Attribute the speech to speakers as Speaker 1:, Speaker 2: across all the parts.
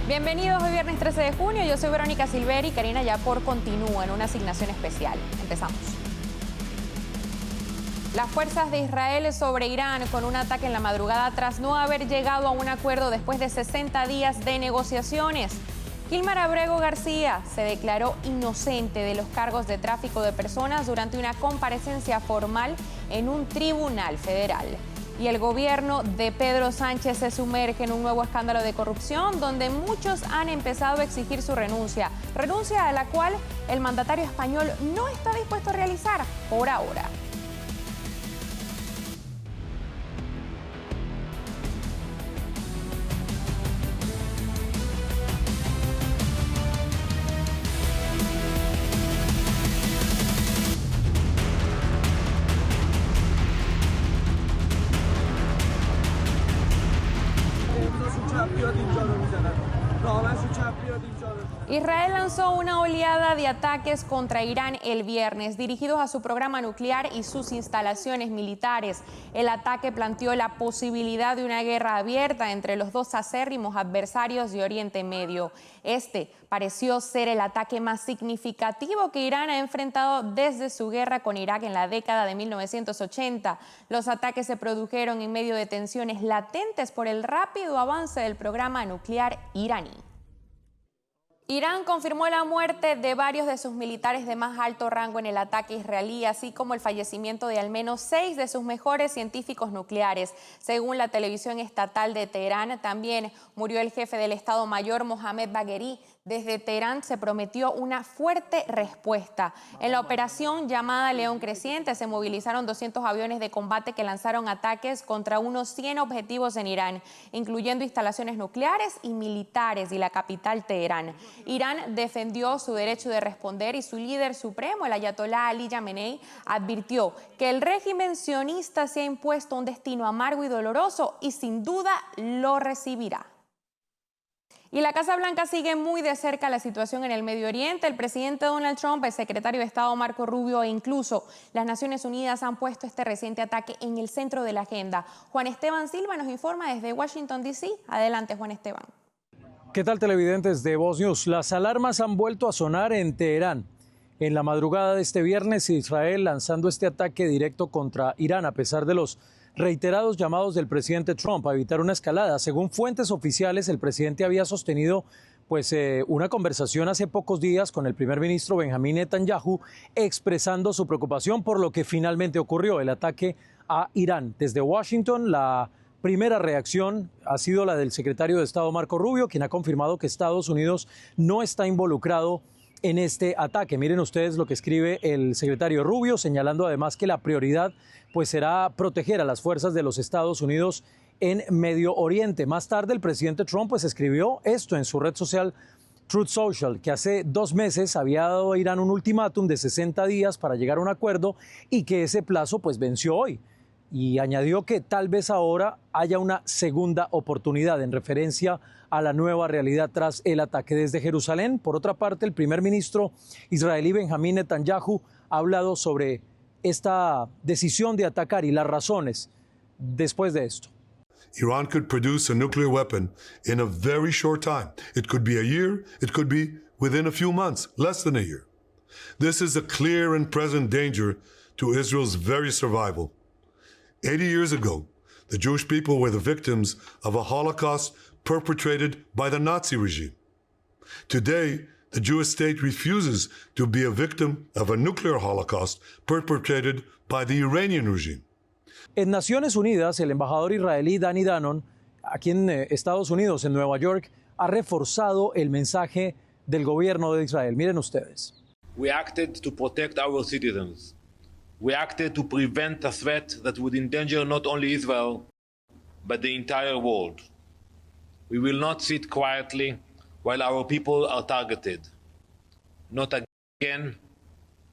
Speaker 1: Bienvenidos hoy viernes 13 de junio, yo soy Verónica Silveri y Karina Yapor continúa en una asignación especial. Empezamos. Las fuerzas de Israel sobre Irán con un ataque en la madrugada tras no haber llegado a un acuerdo después de 60 días de negociaciones. Gilmar Abrego García se declaró inocente de los cargos de tráfico de personas durante una comparecencia formal en un tribunal federal. Y el gobierno de Pedro Sánchez se sumerge en un nuevo escándalo de corrupción donde muchos han empezado a exigir su renuncia a la cual el mandatario español no está dispuesto a realizar por ahora. Israel lanzó una oleada de ataques contra Irán el viernes, dirigidos a su programa nuclear y sus instalaciones militares. El ataque planteó la posibilidad de una guerra abierta entre los dos acérrimos adversarios de Oriente Medio. Este pareció ser el ataque más significativo que Irán ha enfrentado desde su guerra con Irak en la década de 1980. Los ataques se produjeron en medio de tensiones latentes por el rápido avance del programa nuclear iraní. Irán confirmó la muerte de varios de sus militares de más alto rango en el ataque israelí, así como el fallecimiento de al menos 6 de sus mejores científicos nucleares. Según la televisión estatal de Teherán, también murió el jefe del Estado Mayor, Mohammad Bagheri. Desde Teherán se prometió una fuerte respuesta. En la operación llamada León Creciente se movilizaron 200 aviones de combate que lanzaron ataques contra unos 100 objetivos en Irán, incluyendo instalaciones nucleares y militares y la capital Teherán. Irán defendió su derecho de responder y su líder supremo, el ayatolá Ali Khamenei, advirtió que el régimen sionista se ha impuesto un destino amargo y doloroso y sin duda lo recibirá. Y la Casa Blanca sigue muy de cerca la situación en el Medio Oriente. El presidente Donald Trump, el secretario de Estado Marco Rubio e incluso las Naciones Unidas han puesto este reciente ataque en el centro de la agenda. Juan Esteban Silva nos informa desde Washington, D.C. Adelante, Juan Esteban.
Speaker 2: ¿Qué tal, televidentes de Voz News? Las alarmas han vuelto a sonar en Teherán. En la madrugada de este viernes, Israel lanzando este ataque directo contra Irán a pesar de los reiterados llamados del presidente Trump a evitar una escalada. Según fuentes oficiales, el presidente había sostenido una conversación hace pocos días con el primer ministro Benjamín Netanyahu, expresando su preocupación por lo que finalmente ocurrió, el ataque a Irán. Desde Washington, la primera reacción ha sido la del secretario de Estado Marco Rubio, quien ha confirmado que Estados Unidos no está involucrado en este ataque. Miren ustedes lo que escribe el secretario Rubio, señalando además que la prioridad será proteger a las fuerzas de los Estados Unidos en Medio Oriente. Más tarde el presidente Trump escribió esto en su red social Truth Social, que hace 2 meses había dado a Irán un ultimátum de 60 días para llegar a un acuerdo y que ese plazo venció hoy. Y añadió que tal vez ahora haya una segunda oportunidad en referencia a la nueva realidad tras el ataque desde Jerusalén. Por otra parte, el primer ministro israelí Benjamín Netanyahu ha hablado sobre esta decisión de atacar y las razones después de esto.
Speaker 3: Iran could produce a nuclear weapon in a very short time. It could be a year, it could be within a few months, less than a year. This is a clear and present danger to Israel's very survival. 80 years ago, the Jewish people were the victims of a Holocaust perpetrated by the Nazi regime. Today, the Jewish state refuses to be a victim of a nuclear Holocaust perpetrated by the Iranian regime.
Speaker 2: En Naciones Unidas, el embajador israelí Danny Danon, aquí en Estados Unidos, en Nueva York, ha reforzado el mensaje del gobierno de Israel. Miren ustedes.
Speaker 4: We acted to protect our citizens. We acted to prevent a threat that would endanger not only Israel, but the entire world. We will not sit quietly while our people are targeted. Not again,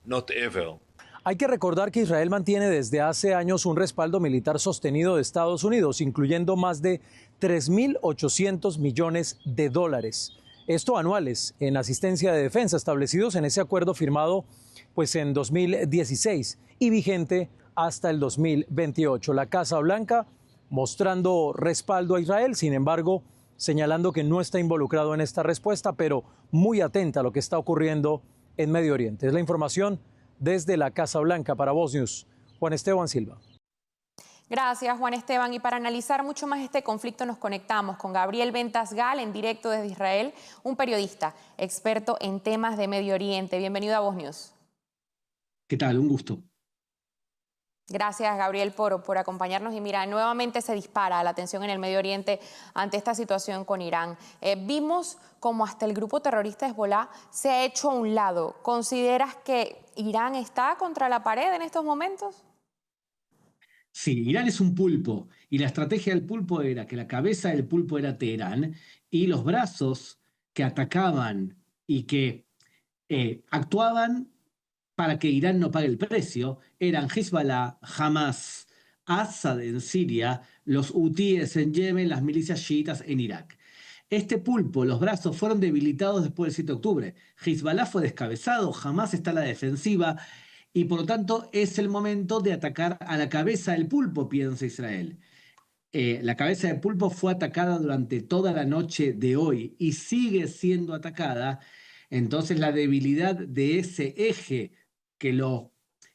Speaker 4: not ever.
Speaker 2: Hay que recordar que Israel mantiene desde hace años un respaldo militar sostenido de Estados Unidos, incluyendo más de 3.800 millones de dólares. Esto anuales en asistencia de defensa, establecidos en ese acuerdo firmado en 2016 y vigente hasta el 2028. La Casa Blanca mostrando respaldo a Israel, sin embargo, señalando que no está involucrado en esta respuesta, pero muy atenta a lo que está ocurriendo en Medio Oriente. Es la información desde la Casa Blanca para Voz News. Juan Esteban Silva.
Speaker 1: Gracias, Juan Esteban. Y para analizar mucho más este conflicto nos conectamos con Gabriel Ventasgal, en directo desde Israel, un periodista experto en temas de Medio Oriente. Bienvenido a Voz News.
Speaker 5: ¿Qué tal? Un gusto.
Speaker 1: Gracias, Gabriel, por acompañarnos. Y mira, nuevamente se dispara la tensión en el Medio Oriente ante esta situación con Irán. Vimos como hasta el grupo terrorista Hezbollah se ha hecho a un lado. ¿Consideras que Irán está contra la pared en estos momentos?
Speaker 5: Sí, Irán es un pulpo y la estrategia del pulpo era que la cabeza del pulpo era Teherán y los brazos que atacaban y que actuaban para que Irán no pague el precio eran Hezbollah, Hamas, Assad en Siria, los hutíes en Yemen, las milicias chiitas en Irak. Este pulpo, los brazos fueron debilitados después del 7 de octubre. Hezbollah fue descabezado, Hamas está a la defensiva y por lo tanto es el momento de atacar a la cabeza del pulpo, piensa Israel. La cabeza del pulpo fue atacada durante toda la noche de hoy y sigue siendo atacada. Entonces la debilidad de ese eje que lo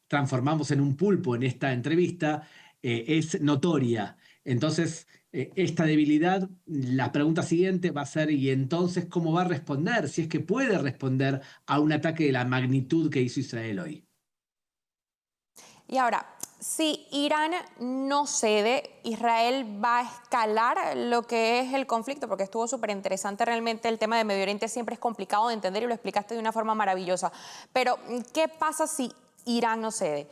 Speaker 5: transformamos en un pulpo en esta entrevista es notoria. Entonces, esta debilidad, la pregunta siguiente va a ser, ¿y entonces cómo va a responder? Si es que puede responder a un ataque de la magnitud que hizo Israel hoy.
Speaker 1: Y ahora, si Irán no cede, Israel va a escalar lo que es el conflicto, porque estuvo súper interesante realmente el tema de Medio Oriente, siempre es complicado de entender y lo explicaste de una forma maravillosa. Pero, ¿qué pasa si Irán no cede?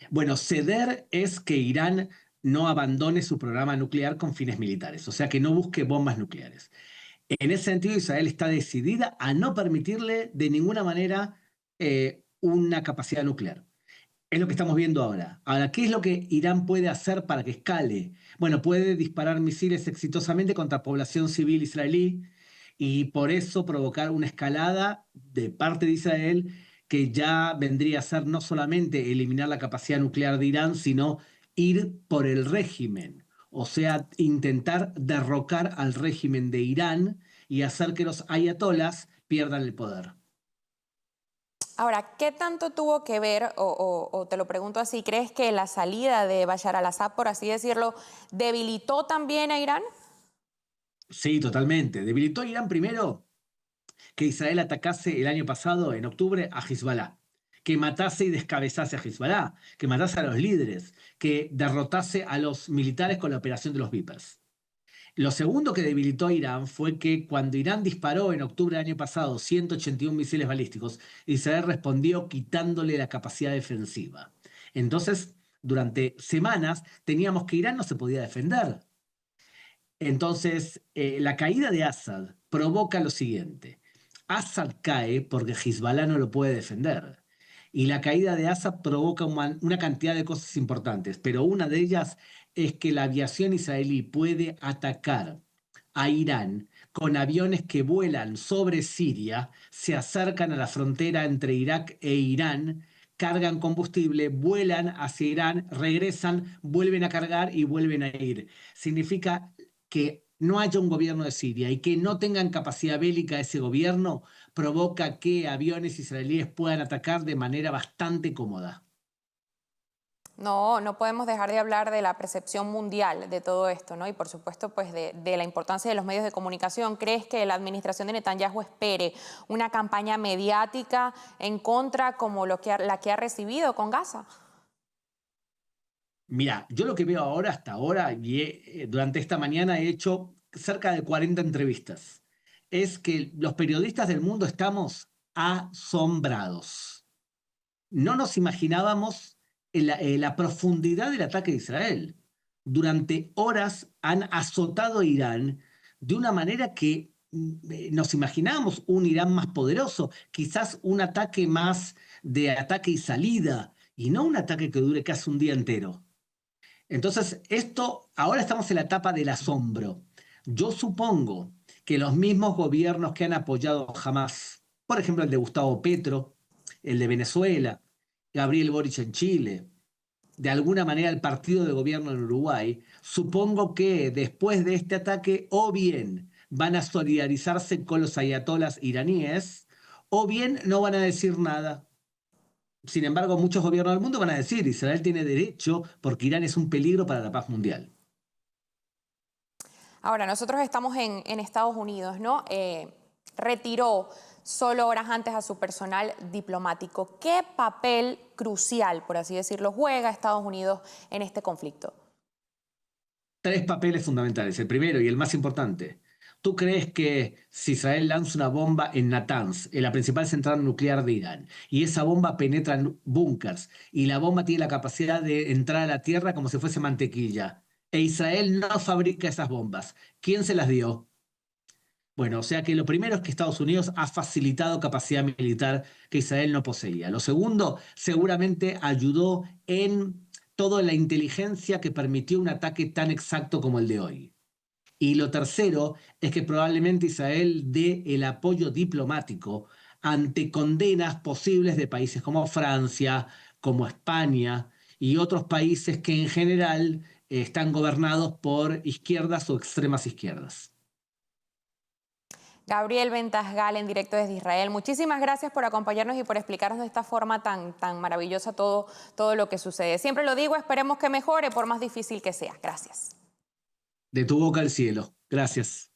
Speaker 5: Bueno, ceder es que Irán no abandone su programa nuclear con fines militares, o sea, que no busque bombas nucleares. En ese sentido, Israel está decidida a no permitirle de ninguna manera una capacidad nuclear. Es lo que estamos viendo ahora. Ahora, ¿qué es lo que Irán puede hacer para que escale? Bueno, puede disparar misiles exitosamente contra población civil israelí y por eso provocar una escalada de parte de Israel que ya vendría a ser no solamente eliminar la capacidad nuclear de Irán, sino ir por el régimen. O sea, intentar derrocar al régimen de Irán y hacer que los ayatolás pierdan el poder.
Speaker 1: Ahora, ¿qué tanto tuvo que ver, o te lo pregunto así, crees que la salida de Bashar al-Assad, por así decirlo, debilitó también a Irán?
Speaker 5: Sí, totalmente. Debilitó a Irán primero que Israel atacase el año pasado, en octubre, a Hezbollah, que matase y descabezase a Hezbollah, que matase a los líderes, que derrotase a los militares con la operación de los Vipers. Lo segundo que debilitó a Irán fue que cuando Irán disparó en octubre del año pasado 181 misiles balísticos, Israel respondió quitándole la capacidad defensiva. Entonces, durante semanas teníamos que Irán no se podía defender. Entonces, la caída de Assad provoca lo siguiente. Assad cae porque Hezbollah no lo puede defender. Y la caída de Assad provoca una cantidad de cosas importantes, pero una de ellas es que la aviación israelí puede atacar a Irán con aviones que vuelan sobre Siria, se acercan a la frontera entre Irak e Irán, cargan combustible, vuelan hacia Irán, regresan, vuelven a cargar y vuelven a ir. Significa que no haya un gobierno de Siria y que no tengan capacidad bélica ese gobierno provoca que aviones israelíes puedan atacar de manera bastante cómoda.
Speaker 1: No podemos dejar de hablar de la percepción mundial de todo esto, ¿no? Y por supuesto, pues de la importancia de los medios de comunicación. ¿Crees que la administración de Netanyahu espere una campaña mediática en contra como la que ha recibido con Gaza?
Speaker 5: Mira, yo lo que veo ahora, hasta ahora, y durante esta mañana he hecho cerca de 40 entrevistas, es que los periodistas del mundo estamos asombrados. No nos imaginábamos la profundidad del ataque de Israel. Durante horas han azotado a Irán de una manera que nos imaginábamos un Irán más poderoso, quizás un ataque más de ataque y salida, y no un ataque que dure casi un día entero. Entonces, ahora estamos en la etapa del asombro. Yo supongo que los mismos gobiernos que han apoyado a Hamas, por ejemplo el de Gustavo Petro, el de Venezuela, Gabriel Boric en Chile, de alguna manera el partido de gobierno en Uruguay, supongo que después de este ataque o bien van a solidarizarse con los ayatolas iraníes o bien no van a decir nada. Sin embargo, muchos gobiernos del mundo van a decir Israel tiene derecho porque Irán es un peligro para la paz mundial.
Speaker 1: Ahora, nosotros estamos en Estados Unidos, ¿no? Retiró solo horas antes a su personal diplomático. ¿Qué papel crucial, por así decirlo, juega Estados Unidos en este conflicto?
Speaker 5: 3 papeles fundamentales. El primero y el más importante. ¿Tú crees que si Israel lanza una bomba en Natanz, en la principal central nuclear de Irán, y esa bomba penetra en búnkers, y la bomba tiene la capacidad de entrar a la tierra como si fuese mantequilla, e Israel no fabrica esas bombas, ¿quién se las dio? Bueno, o sea que lo primero es que Estados Unidos ha facilitado capacidad militar que Israel no poseía. Lo segundo, seguramente ayudó en toda la inteligencia que permitió un ataque tan exacto como el de hoy. Y lo tercero es que probablemente Israel dé el apoyo diplomático ante condenas posibles de países como Francia, como España y otros países que en general están gobernados por izquierdas o extremas izquierdas.
Speaker 1: Gabriel Ventasgal, en directo desde Israel. Muchísimas gracias por acompañarnos y por explicarnos de esta forma tan maravillosa todo lo que sucede. Siempre lo digo, esperemos que mejore por más difícil que sea. Gracias.
Speaker 5: De tu boca al cielo. Gracias.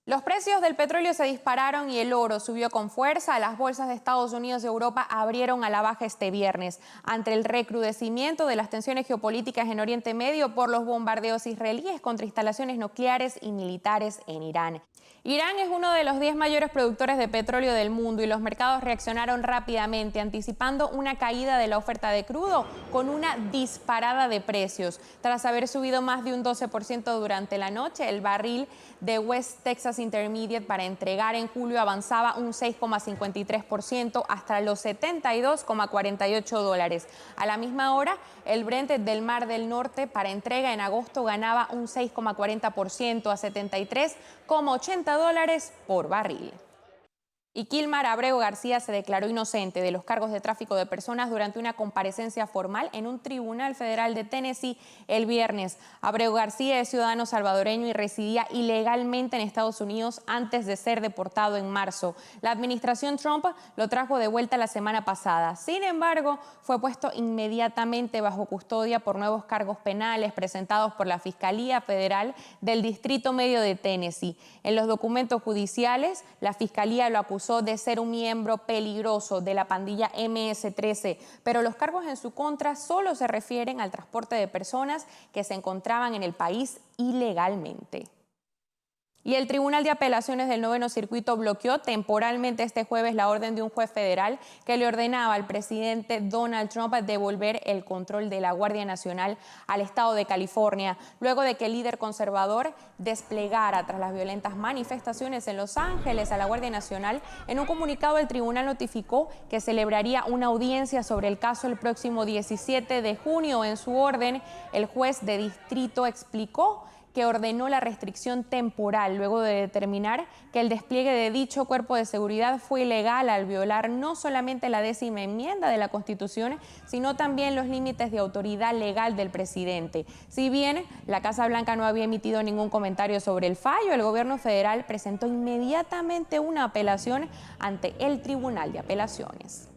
Speaker 1: Los precios del petróleo se dispararon y el oro subió con fuerza. Las bolsas de Estados Unidos y Europa abrieron a la baja este viernes ante el recrudecimiento de las tensiones geopolíticas en Oriente Medio por los bombardeos israelíes contra instalaciones nucleares y militares en Irán. Irán es uno de los 10 mayores productores de petróleo del mundo y los mercados reaccionaron rápidamente, anticipando una caída de la oferta de crudo con una disparada de precios. Tras haber subido más de un 12% durante la noche, el barril de West Texas Intermediate para entregar en julio avanzaba un 6,53% hasta los $72,48. A la misma hora, el Brent del Mar del Norte para entrega en agosto ganaba un 6,40% a $73,80 por barril. Y Kilmar Abreu García se declaró inocente de los cargos de tráfico de personas durante una comparecencia formal en un tribunal federal de Tennessee el viernes. Abreu García es ciudadano salvadoreño y residía ilegalmente en Estados Unidos antes de ser deportado en marzo. La administración Trump lo trajo de vuelta la semana pasada. Sin embargo, fue puesto inmediatamente bajo custodia por nuevos cargos penales presentados por la Fiscalía Federal del Distrito Medio de Tennessee. En los documentos judiciales, la Fiscalía lo acusó de ser un miembro peligroso de la pandilla MS-13, pero los cargos en su contra solo se refieren al transporte de personas que se encontraban en el país ilegalmente. Y el Tribunal de Apelaciones del Noveno Circuito bloqueó temporalmente este jueves la orden de un juez federal que le ordenaba al presidente Donald Trump devolver el control de la Guardia Nacional al estado de California, luego de que el líder conservador desplegara tras las violentas manifestaciones en Los Ángeles a la Guardia Nacional. En un comunicado, el tribunal notificó que celebraría una audiencia sobre el caso el próximo 17 de junio. En su orden, el juez de distrito explicó que ordenó la restricción temporal luego de determinar que el despliegue de dicho cuerpo de seguridad fue ilegal al violar no solamente la 10ª enmienda de la Constitución, sino también los límites de autoridad legal del presidente. Si bien la Casa Blanca no había emitido ningún comentario sobre el fallo, el gobierno federal presentó inmediatamente una apelación ante el Tribunal de Apelaciones.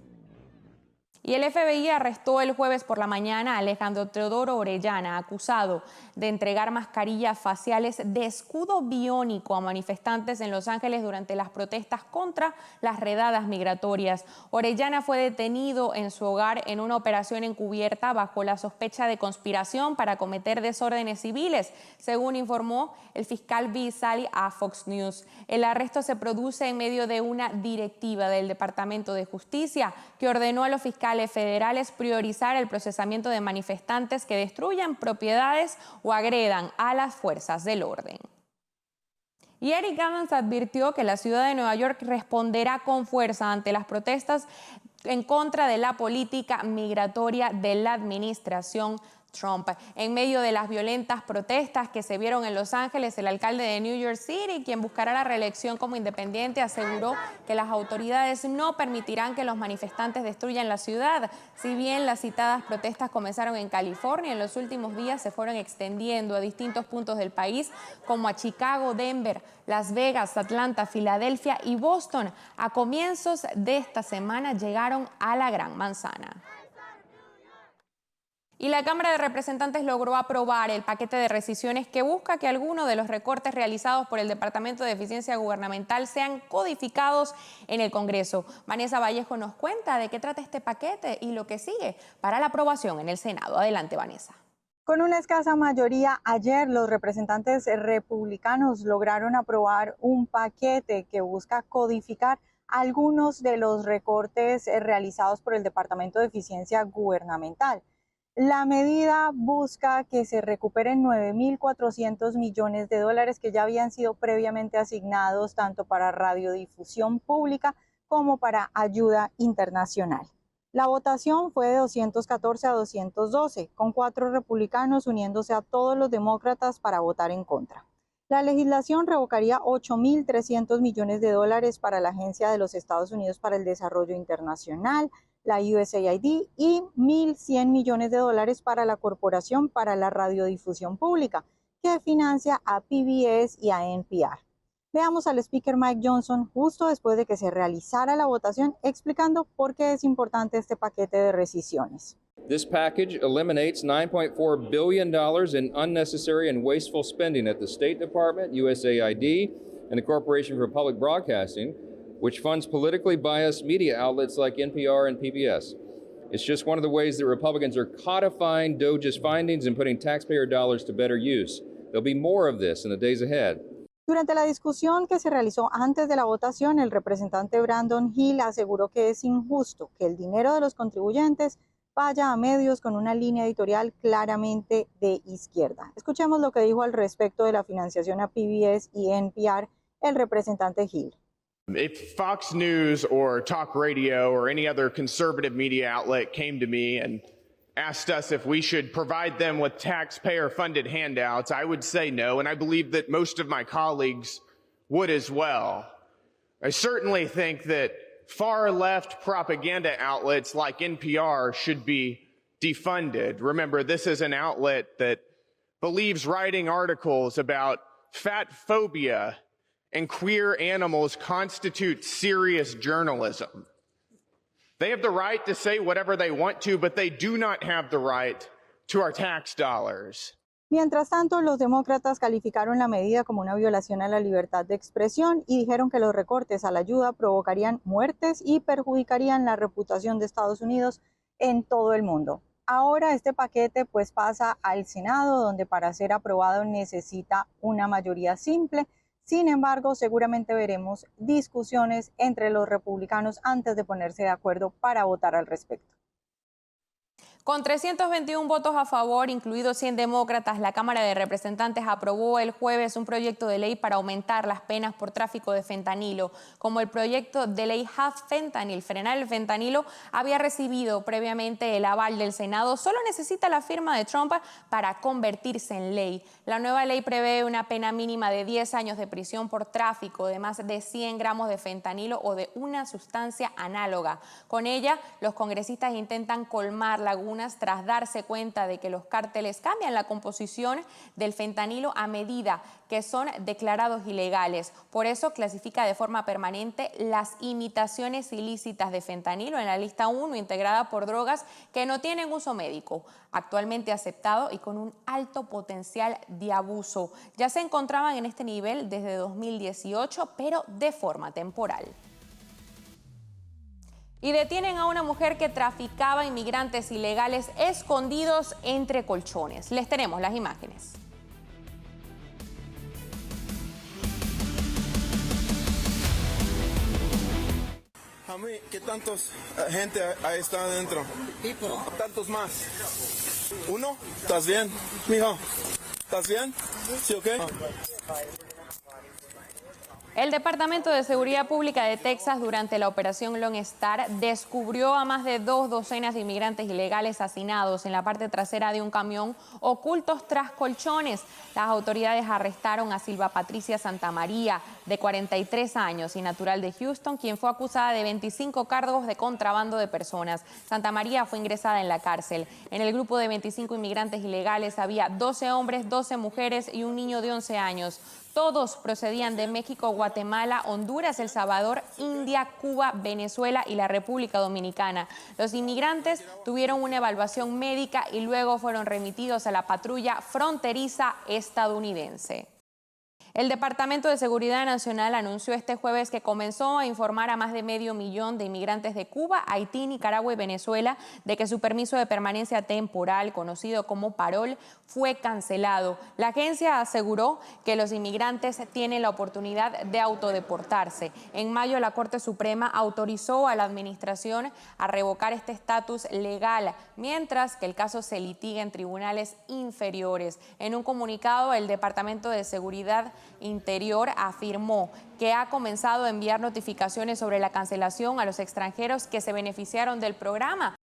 Speaker 1: Y el FBI arrestó el jueves por la mañana a Alejandro Teodoro Orellana, acusado de entregar mascarillas faciales de escudo biónico a manifestantes en Los Ángeles durante las protestas contra las redadas migratorias. Orellana fue detenido en su hogar en una operación encubierta bajo la sospecha de conspiración para cometer desórdenes civiles, según informó el fiscal Bill Sally a Fox News. El arresto se produce en medio de una directiva del Departamento de Justicia que ordenó a los fiscales federales priorizar el procesamiento de manifestantes que destruyan propiedades o agredan a las fuerzas del orden. Y Eric Adams advirtió que la ciudad de Nueva York responderá con fuerza ante las protestas en contra de la política migratoria de la administración Trump. En medio de las violentas protestas que se vieron en Los Ángeles, el alcalde de New York City, quien buscará la reelección como independiente, aseguró que las autoridades no permitirán que los manifestantes destruyan la ciudad. Si bien las citadas protestas comenzaron en California, en los últimos días se fueron extendiendo a distintos puntos del país, como a Chicago, Denver, Las Vegas, Atlanta, Filadelfia y Boston. A comienzos de esta semana llegaron a la Gran Manzana. Y la Cámara de Representantes logró aprobar el paquete de rescisiones que busca que algunos de los recortes realizados por el Departamento de Eficiencia Gubernamental sean codificados en el Congreso. Vanessa Vallejo nos cuenta de qué trata este paquete y lo que sigue para la aprobación en el Senado. Adelante, Vanessa.
Speaker 6: Con una escasa mayoría, ayer los representantes republicanos lograron aprobar un paquete que busca codificar algunos de los recortes realizados por el Departamento de Eficiencia Gubernamental. La medida busca que se recuperen 9.400 millones de dólares que ya habían sido previamente asignados tanto para radiodifusión pública como para ayuda internacional. La votación fue de 214 a 212, con 4 republicanos uniéndose a todos los demócratas para votar en contra. La legislación revocaría 8.300 millones de dólares para la Agencia de los Estados Unidos para el Desarrollo Internacional, la USAID, y 1.100 millones de dólares para la Corporación para la Radiodifusión Pública, que financia a PBS y a NPR. Veamos al speaker Mike Johnson justo después de que se realizara la votación, explicando por qué es importante este paquete de rescisiones.
Speaker 7: This package eliminates $9.4 billion in unnecessary and wasteful spending at the State Department, USAID, and the Corporation for Public Broadcasting, which funds politically biased media outlets like NPR and PBS. It's just one of the ways that Republicans are codifying DOJ's findings and putting taxpayer dollars to better use. There'll be more of this in the days ahead.
Speaker 6: Durante la discusión que se realizó antes de la votación, el representante Brandon Hill aseguró que es injusto que el dinero de los contribuyentes vaya a medios con una línea editorial claramente de izquierda. Escuchemos lo que dijo al respecto de la financiación a PBS y NPR el representante Hill.
Speaker 8: If Fox News or talk radio or any other conservative media outlet came to me and asked us if we should provide them with taxpayer-funded handouts, I would say no, and I believe that most of my colleagues would as well. I certainly think that far-left propaganda outlets like NPR should be defunded. Remember, this is an outlet that believes writing articles about fat phobia and queer animals constitute serious journalism. They have the right to say whatever they want to, but they do not have the right to our tax dollars.
Speaker 6: Mientras tanto, los demócratas calificaron la medida como una violación a la libertad de expresión y dijeron que los recortes a la ayuda provocarían muertes y perjudicarían la reputación de Estados Unidos en todo el mundo. Ahora este paquete pues pasa al Senado, donde para ser aprobado necesita una mayoría simple. Sin embargo, seguramente veremos discusiones entre los republicanos antes de ponerse de acuerdo para votar al respecto.
Speaker 1: Con 321 votos a favor, incluidos 100 demócratas, la Cámara de Representantes aprobó el jueves un proyecto de ley para aumentar las penas por tráfico de fentanilo, como el proyecto de ley Half Fentanyl. Frenar el fentanilo había recibido previamente el aval del Senado, solo necesita la firma de Trump para convertirse en ley. La nueva ley prevé una pena mínima de 10 años de prisión por tráfico de más de 100 gramos de fentanilo o de una sustancia análoga. Con ella, los congresistas intentan colmar lagunas tras darse cuenta de que los cárteles cambian la composición del fentanilo a medida que son declarados ilegales. Por eso clasifica de forma permanente las imitaciones ilícitas de fentanilo en la lista 1, integrada por drogas que no tienen uso médico, actualmente aceptado y con un alto potencial de abuso. Ya se encontraban en este nivel desde 2018, pero de forma temporal. Y detienen a una mujer que traficaba inmigrantes ilegales escondidos entre colchones. Les tenemos las imágenes.
Speaker 9: ¿Qué tantos gente está adentro? ¿Tantos más? ¿Uno? ¿Estás bien, mijo? ¿Estás bien? ¿Sí, ok?
Speaker 1: El Departamento de Seguridad Pública de Texas, durante la operación Lone Star, descubrió a más de 2 docenas de inmigrantes ilegales hacinados en la parte trasera de un camión ocultos tras colchones. Las autoridades arrestaron a Silva Patricia Santamaría, de 43 años y natural de Houston, quien fue acusada de 25 cargos de contrabando de personas. Santamaría fue ingresada en la cárcel. En el grupo de 25 inmigrantes ilegales había 12 hombres, 12 mujeres y un niño de 11 años. Todos procedían de México, Guatemala, Honduras, El Salvador, India, Cuba, Venezuela y la República Dominicana. Los inmigrantes tuvieron una evaluación médica y luego fueron remitidos a la patrulla fronteriza estadounidense. El Departamento de Seguridad Nacional anunció este jueves que comenzó a informar a más de 500.000 de inmigrantes de Cuba, Haití, Nicaragua y Venezuela de que su permiso de permanencia temporal, conocido como parol, fue cancelado. La agencia aseguró que los inmigrantes tienen la oportunidad de autodeportarse. En mayo, la Corte Suprema autorizó a la administración a revocar este estatus legal, mientras que el caso se litiga en tribunales inferiores. En un comunicado, el Departamento de Seguridad Interior afirmó que ha comenzado a enviar notificaciones sobre la cancelación a los extranjeros que se beneficiaron del programa.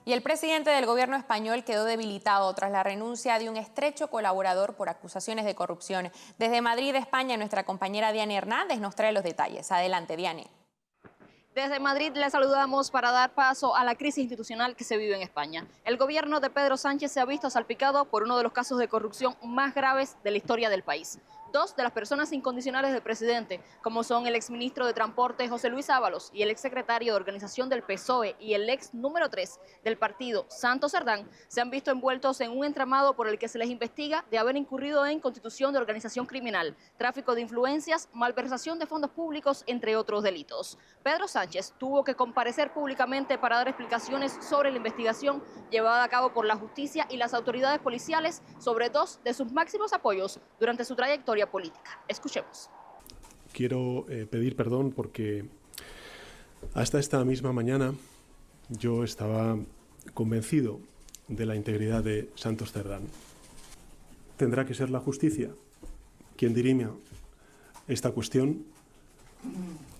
Speaker 1: Y el presidente del gobierno español quedó debilitado tras la renuncia de un estrecho colaborador por acusaciones de corrupción. Desde Madrid, España, nuestra compañera Diane Hernández nos trae los detalles. Adelante, Diane.
Speaker 10: Desde Madrid le saludamos para dar paso a la crisis institucional que se vive en España. El gobierno de Pedro Sánchez se ha visto salpicado por uno de los casos de corrupción más graves de la historia del país. 2 de las personas incondicionales del presidente, como son el exministro de Transporte José Luis Ábalos y el exsecretario de Organización del PSOE y el ex número 3 del partido, Santos Cerdán, se han visto envueltos en un entramado por el que se les investiga de haber incurrido en constitución de organización criminal, tráfico de influencias, malversación de fondos públicos, entre otros delitos. Pedro Sánchez tuvo que comparecer públicamente para dar explicaciones sobre la investigación llevada a cabo por la justicia y las autoridades policiales sobre 2 de sus máximos apoyos durante su trayectoria política. Escuchemos.
Speaker 11: Quiero pedir perdón porque hasta esta misma mañana yo estaba convencido de la integridad de Santos Cerdán. Tendrá que ser la justicia quien dirima esta cuestión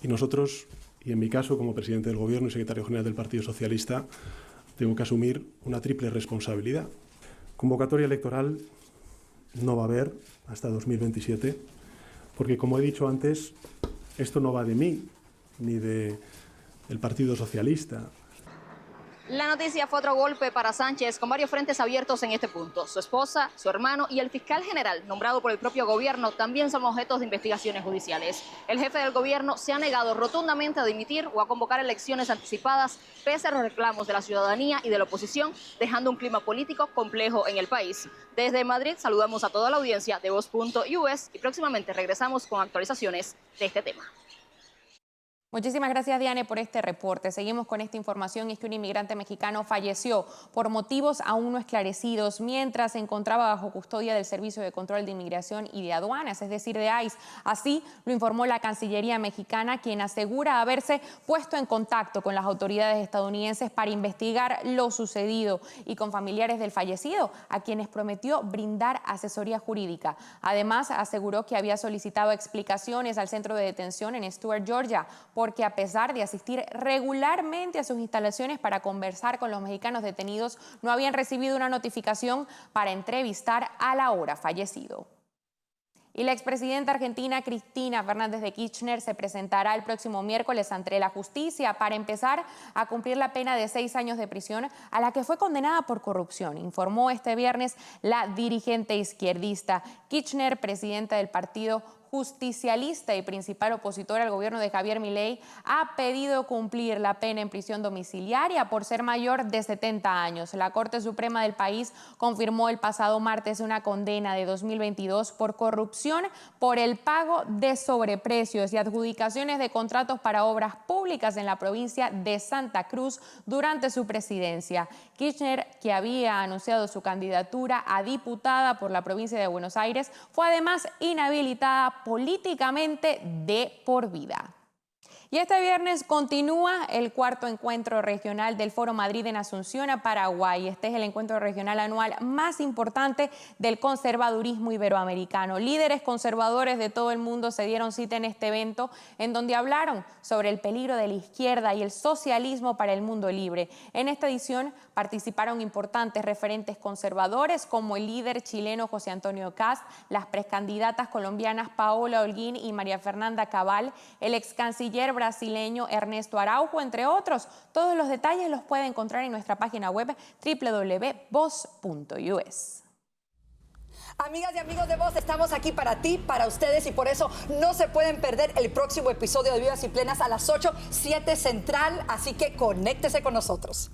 Speaker 11: y nosotros, y en mi caso como presidente del Gobierno y secretario general del Partido Socialista, tengo que asumir una triple responsabilidad. Convocatoria electoral no va a haber hasta 2027, porque como he dicho antes, esto no va de mí, ni del Partido Socialista.
Speaker 10: La noticia fue otro golpe para Sánchez, con varios frentes abiertos en este punto. Su esposa, su hermano y el fiscal general, nombrado por el propio gobierno, también son objetos de investigaciones judiciales. El jefe del gobierno se ha negado rotundamente a dimitir o a convocar elecciones anticipadas, pese a los reclamos de la ciudadanía y de la oposición, dejando un clima político complejo en el país. Desde Madrid saludamos a toda la audiencia de Voz.us y próximamente regresamos con actualizaciones de este tema.
Speaker 1: Muchísimas gracias, Diane, por este reporte. Seguimos con esta información. Es que un inmigrante mexicano falleció por motivos aún no esclarecidos mientras se encontraba bajo custodia del Servicio de Control de Inmigración y de Aduanas, es decir, de ICE. Así lo informó la Cancillería mexicana, quien asegura haberse puesto en contacto con las autoridades estadounidenses para investigar lo sucedido y con familiares del fallecido, a quienes prometió brindar asesoría jurídica. Además, aseguró que había solicitado explicaciones al centro de detención en Stuart, Georgia, porque a pesar de asistir regularmente a sus instalaciones para conversar con los mexicanos detenidos, no habían recibido una notificación para entrevistar al ahora fallecido. Y la expresidenta argentina Cristina Fernández de Kirchner se presentará el próximo miércoles ante la justicia para empezar a cumplir la pena de 6 años de prisión a la que fue condenada por corrupción, informó este viernes la dirigente izquierdista. Kirchner, presidenta del partido justicialista y principal opositor al gobierno de Javier Milei, ha pedido cumplir la pena en prisión domiciliaria por ser mayor de 70 años. La Corte Suprema del país confirmó el pasado martes una condena de 2022 por corrupción por el pago de sobreprecios y adjudicaciones de contratos para obras públicas en la provincia de Santa Cruz durante su presidencia. Kirchner, que había anunciado su candidatura a diputada por la provincia de Buenos Aires, fue además inhabilitada políticamente de por vida. Y este viernes continúa el cuarto encuentro regional del Foro Madrid en Asunción, a Paraguay. Este es el encuentro regional anual más importante del conservadurismo iberoamericano. Líderes conservadores de todo el mundo se dieron cita en este evento, en donde hablaron sobre el peligro de la izquierda y el socialismo para el mundo libre. En esta edición participaron importantes referentes conservadores como el líder chileno José Antonio Kast, las precandidatas colombianas Paola Holguín y María Fernanda Cabal, el ex canciller brasileño Ernesto Araujo, entre otros. Todos los detalles los puede encontrar en nuestra página web www.voz.us.
Speaker 12: Amigas y amigos de Voz, estamos aquí para ti, para ustedes, y por eso no se pueden perder el próximo episodio de Vivas y Plenas a las 8, 7 Central, así que conéctese con nosotros.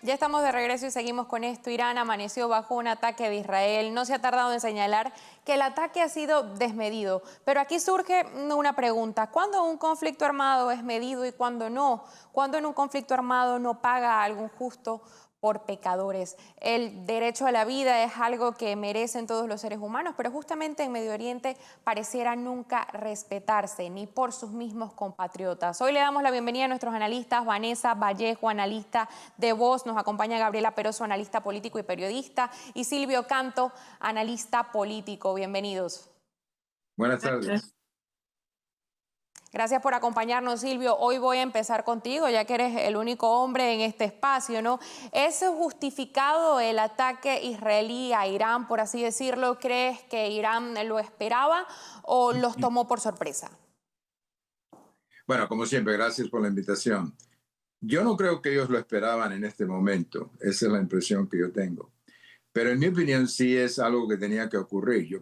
Speaker 1: Ya estamos de regreso y seguimos con esto. Irán amaneció bajo un ataque de Israel. No se ha tardado en señalar que el ataque ha sido desmedido. Pero aquí surge una pregunta. ¿Cuándo un conflicto armado es medido y cuándo no? ¿Cuándo en un conflicto armado no paga algún justo por pecadores? El derecho a la vida es algo que merecen todos los seres humanos, pero justamente en Medio Oriente pareciera nunca respetarse, ni por sus mismos compatriotas. Hoy le damos la bienvenida a nuestros analistas: Vanessa Vallejo, analista de Voz, nos acompaña Gabriela Peroso, analista político y periodista, y Silvio Canto, analista político. Bienvenidos.
Speaker 13: Buenas tardes.
Speaker 1: Gracias por acompañarnos, Silvio. Hoy voy a empezar contigo, ya que eres el único hombre en este espacio, ¿no? ¿Es justificado el ataque israelí a Irán, por así decirlo? ¿Crees que Irán lo esperaba o los tomó por sorpresa?
Speaker 13: Bueno, como siempre, gracias por la invitación. Yo no creo que ellos lo esperaban en este momento. Esa es la impresión que yo tengo. Pero en mi opinión sí es algo que tenía que ocurrir. Yo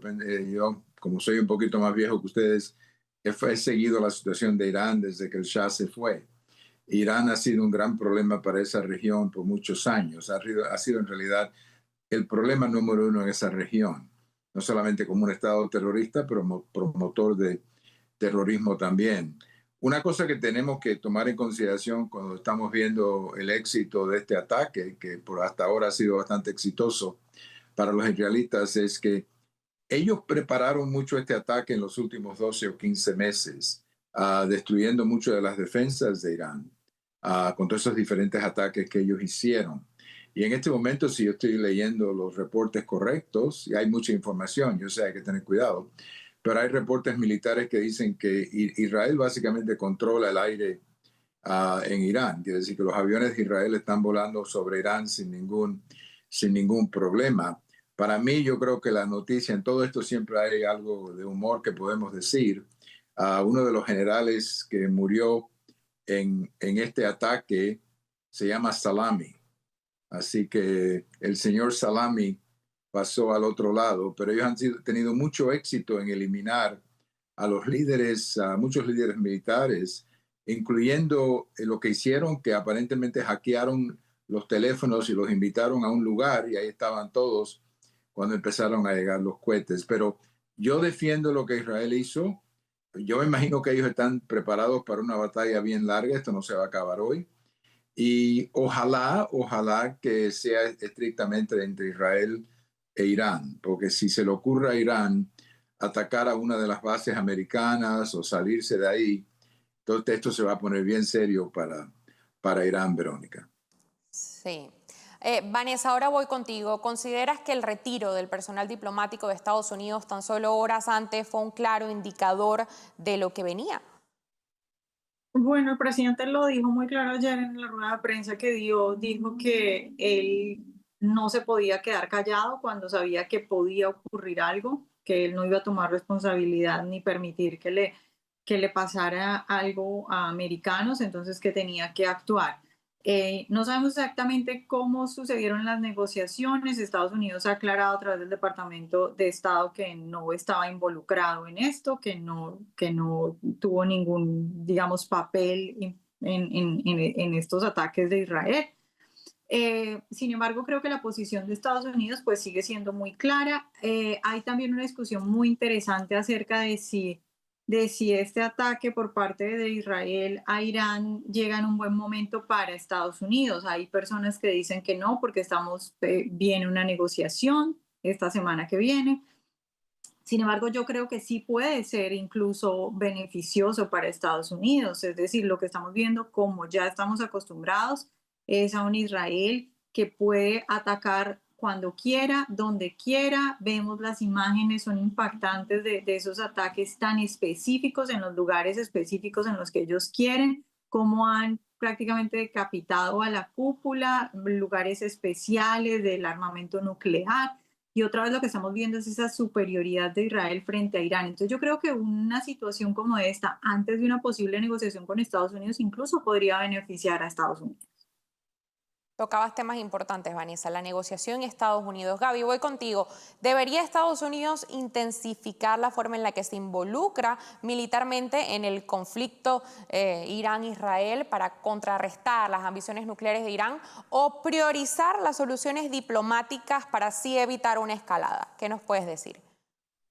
Speaker 13: como soy un poquito más viejo que ustedes, he seguido la situación de Irán desde que el Shah se fue. Irán ha sido un gran problema para esa región por muchos años. Ha sido en realidad el problema número uno en esa región. No solamente como un estado terrorista, pero promotor de terrorismo también. Una cosa que tenemos que tomar en consideración cuando estamos viendo el éxito de este ataque, que por hasta ahora ha sido bastante exitoso para los israelitas, es que ellos prepararon mucho este ataque en los últimos 12 o 15 meses, destruyendo mucho de las defensas de Irán, con todos esos diferentes ataques que ellos hicieron. Y en este momento, si yo estoy leyendo los reportes correctos, y hay mucha información, yo sé, hay que tener cuidado, pero hay reportes militares que dicen que Israel básicamente controla el aire en Irán. Quiere decir que los aviones de Israel están volando sobre Irán sin ningún problema. Para mí, yo creo que la noticia, en todo esto siempre hay algo de humor que podemos decir. Uno de los generales que murió en este ataque se llama Salami. Así que el señor Salami pasó al otro lado, pero ellos han tenido mucho éxito en eliminar a los líderes, a muchos líderes militares, incluyendo lo que hicieron, que aparentemente hackearon los teléfonos y los invitaron a un lugar y ahí estaban todos cuando empezaron a llegar los cohetes. Pero yo defiendo lo que Israel hizo. Yo me imagino que ellos están preparados para una batalla bien larga. Esto no se va a acabar hoy. Y ojalá que sea estrictamente entre Israel e Irán, porque si se le ocurre a Irán atacar a una de las bases americanas o salirse de ahí, entonces esto se va a poner bien serio para Irán, Verónica.
Speaker 1: Sí. Vanessa, ahora voy contigo. ¿Consideras que el retiro del personal diplomático de Estados Unidos tan solo horas antes fue un claro indicador de lo que venía?
Speaker 14: Bueno, el presidente lo dijo muy claro ayer en la rueda de prensa que dio. Dijo que él no se podía quedar callado cuando sabía que podía ocurrir algo, que él no iba a tomar responsabilidad ni permitir que le pasara algo a americanos, entonces que tenía que actuar. No sabemos exactamente cómo sucedieron las negociaciones. Estados Unidos ha aclarado a través del Departamento de Estado que no estaba involucrado en esto, que no tuvo ningún, digamos, papel en estos ataques de Israel. Sin embargo, creo que la posición de Estados Unidos pues sigue siendo muy clara. Hay también una discusión muy interesante acerca de si este ataque por parte de Israel a Irán llega en un buen momento para Estados Unidos. Hay personas que dicen que no, porque viene una negociación esta semana que viene. Sin embargo, yo creo que sí puede ser incluso beneficioso para Estados Unidos. Es decir, lo que estamos viendo, como ya estamos acostumbrados, es a un Israel que puede atacar cuando quiera, donde quiera. Vemos las imágenes, son impactantes de esos ataques tan específicos en los lugares específicos en los que ellos quieren, cómo han prácticamente decapitado a la cúpula, lugares especiales del armamento nuclear. Y otra vez lo que estamos viendo es esa superioridad de Israel frente a Irán. Entonces yo creo que una situación como esta, antes de una posible negociación con Estados Unidos, incluso podría beneficiar a Estados Unidos.
Speaker 1: Tocabas temas importantes, Vanessa, la negociación en Estados Unidos. Gaby, voy contigo. ¿Debería Estados Unidos intensificar la forma en la que se involucra militarmente en el conflicto Irán-Israel para contrarrestar las ambiciones nucleares de Irán o priorizar las soluciones diplomáticas para así evitar una escalada? ¿Qué nos puedes decir?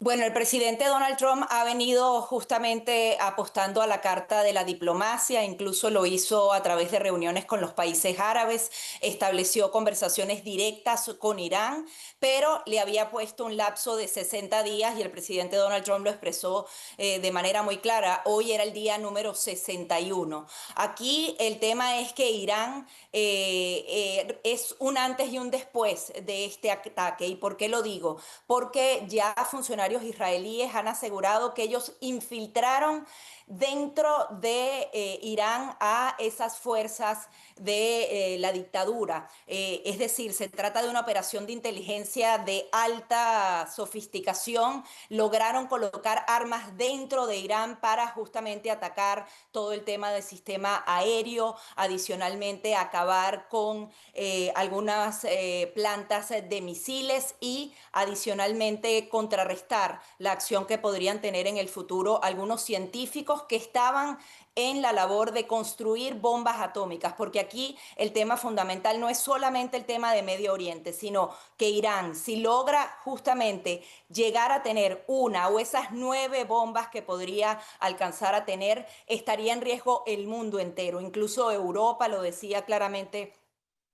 Speaker 15: Bueno, el presidente Donald Trump ha venido justamente apostando a la carta de la diplomacia, incluso lo hizo a través de reuniones con los países árabes, estableció conversaciones directas con Irán, pero le había puesto un lapso de 60 días y el presidente Donald Trump lo expresó de manera muy clara. Hoy era el día número 61. Aquí el tema es que Irán es un antes y un después de este ataque. ¿Y por qué lo digo? Porque ya funcionarios israelíes han asegurado que ellos infiltraron dentro de Irán a esas fuerzas de la dictadura. Es decir, se trata de una operación de inteligencia de alta sofisticación. Lograron colocar armas dentro de Irán para justamente atacar todo el tema del sistema aéreo, adicionalmente acabar con algunas plantas de misiles y adicionalmente contrarrestar la acción que podrían tener en el futuro algunos científicos que estaban en la labor de construir bombas atómicas, porque aquí el tema fundamental no es solamente el tema de Medio Oriente, sino que Irán, si logra justamente llegar a tener una o esas 9 bombas que podría alcanzar a tener, estaría en riesgo el mundo entero, incluso Europa, lo decía claramente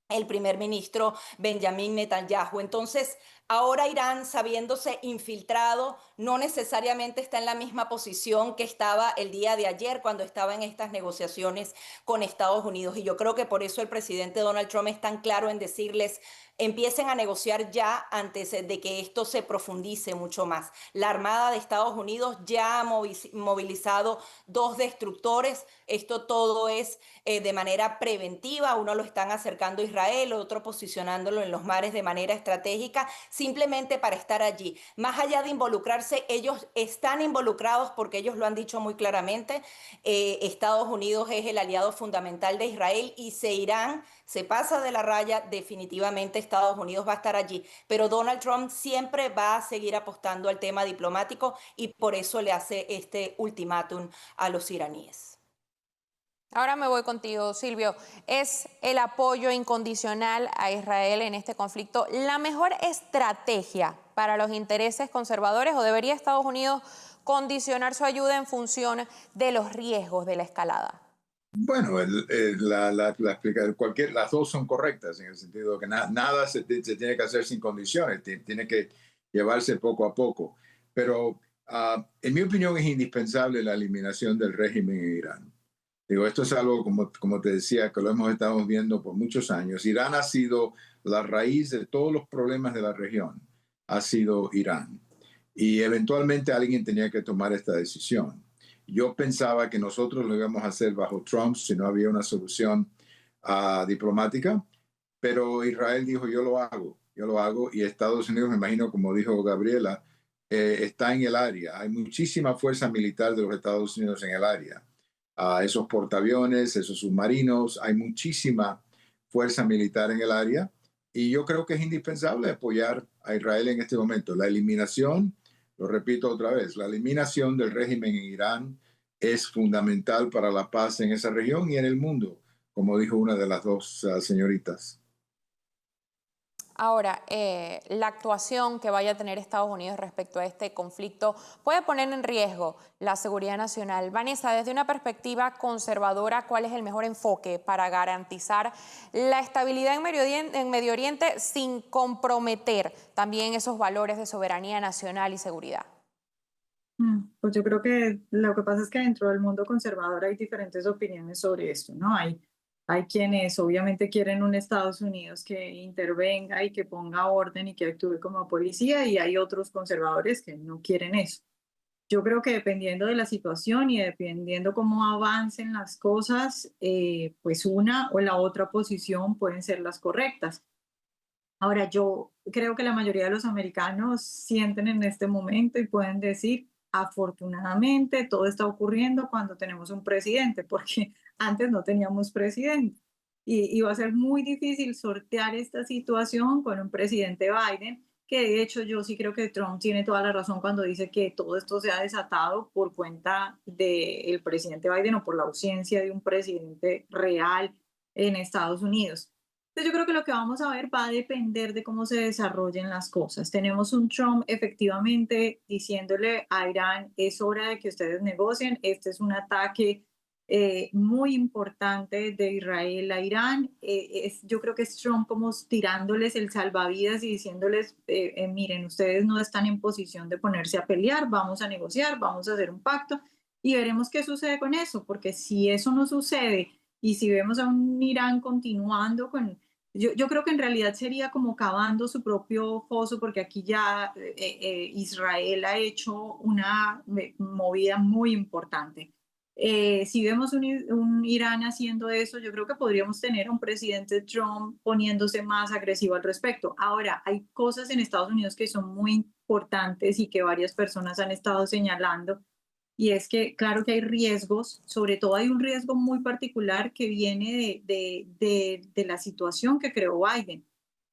Speaker 15: el primer ministro Benjamin Netanyahu. Entonces, ahora Irán, sabiéndose infiltrado, no necesariamente está en la misma posición que estaba el día de ayer cuando estaba en estas negociaciones con Estados Unidos. Y yo creo que por eso el presidente Donald Trump es tan claro en decirles: empiecen a negociar ya antes de que esto se profundice mucho más. La Armada de Estados Unidos ya ha movilizado 2 destructores. Esto todo es de manera preventiva. Uno lo están acercando a Israel, otro posicionándolo en los mares de manera estratégica, simplemente para estar allí. Más allá de involucrarse, ellos están involucrados porque ellos lo han dicho muy claramente. Estados Unidos es el aliado fundamental de Israel y si Irán se pasa de la raya, definitivamente Estados Unidos va a estar allí. Pero Donald Trump siempre va a seguir apostando al tema diplomático y por eso le hace este ultimátum a los iraníes.
Speaker 1: Ahora me voy contigo, Silvio. ¿Es el apoyo incondicional a Israel en este conflicto la mejor estrategia para los intereses conservadores o debería Estados Unidos condicionar su ayuda en función de los riesgos de la escalada?
Speaker 13: Bueno, las dos son correctas en el sentido de que nada se tiene que hacer sin condiciones, tiene que llevarse poco a poco. Pero en mi opinión es indispensable la eliminación del régimen en Irán. Digo, esto es algo, como te decía, que lo hemos estado viendo por muchos años. Irán ha sido la raíz de todos los problemas de la región, ha sido Irán. Y eventualmente alguien tenía que tomar esta decisión. Yo pensaba que nosotros lo íbamos a hacer bajo Trump si no había una solución diplomática, pero Israel dijo, yo lo hago, y Estados Unidos, me imagino, como dijo Gabriela, está en el área. Hay muchísima fuerza militar de los Estados Unidos en el área. Esos portaaviones, esos submarinos, hay muchísima fuerza militar en el área y yo creo que es indispensable apoyar a Israel en este momento. La eliminación, lo repito otra vez, la eliminación del régimen en Irán es fundamental para la paz en esa región y en el mundo, como dijo una de las dos señoritas.
Speaker 1: Ahora, la actuación que vaya a tener Estados Unidos respecto a este conflicto puede poner en riesgo la seguridad nacional. Vanessa, desde una perspectiva conservadora, ¿cuál es el mejor enfoque para garantizar la estabilidad en Medio Oriente sin comprometer también esos valores de soberanía nacional y seguridad?
Speaker 14: Pues yo creo que lo que pasa es que dentro del mundo conservador hay diferentes opiniones sobre esto, ¿no? Hay quienes obviamente quieren un Estados Unidos que intervenga y que ponga orden y que actúe como policía, y hay otros conservadores que no quieren eso. Yo creo que dependiendo de la situación y dependiendo cómo avancen las cosas, pues una o la otra posición pueden ser las correctas. Ahora, yo creo que la mayoría de los americanos sienten en este momento y pueden decir, afortunadamente, todo está ocurriendo cuando tenemos un presidente, porque antes no teníamos presidente. Y va a ser muy difícil sortear esta situación con un presidente Biden, que de hecho yo sí creo que Trump tiene toda la razón cuando dice que todo esto se ha desatado por cuenta del presidente Biden o por la ausencia de un presidente real en Estados Unidos. Entonces yo creo que lo que vamos a ver va a depender de cómo se desarrollen las cosas. Tenemos un Trump efectivamente diciéndole a Irán, es hora de que ustedes negocien, este es un ataque muy importante de Israel a Irán. Yo creo que es Trump como tirándoles el salvavidas y diciéndoles, miren, ustedes no están en posición de ponerse a pelear, vamos a negociar, vamos a hacer un pacto y veremos qué sucede con eso, porque si eso no sucede y si vemos a un Irán continuando con... Yo creo que en realidad sería como cavando su propio foso, porque aquí ya Israel ha hecho una movida muy importante. Si vemos un Irán haciendo eso, yo creo que podríamos tener a un presidente Trump poniéndose más agresivo al respecto. Ahora, hay cosas en Estados Unidos que son muy importantes y que varias personas han estado señalando, y es que claro que hay riesgos, sobre todo hay un riesgo muy particular que viene de la situación que creó Biden.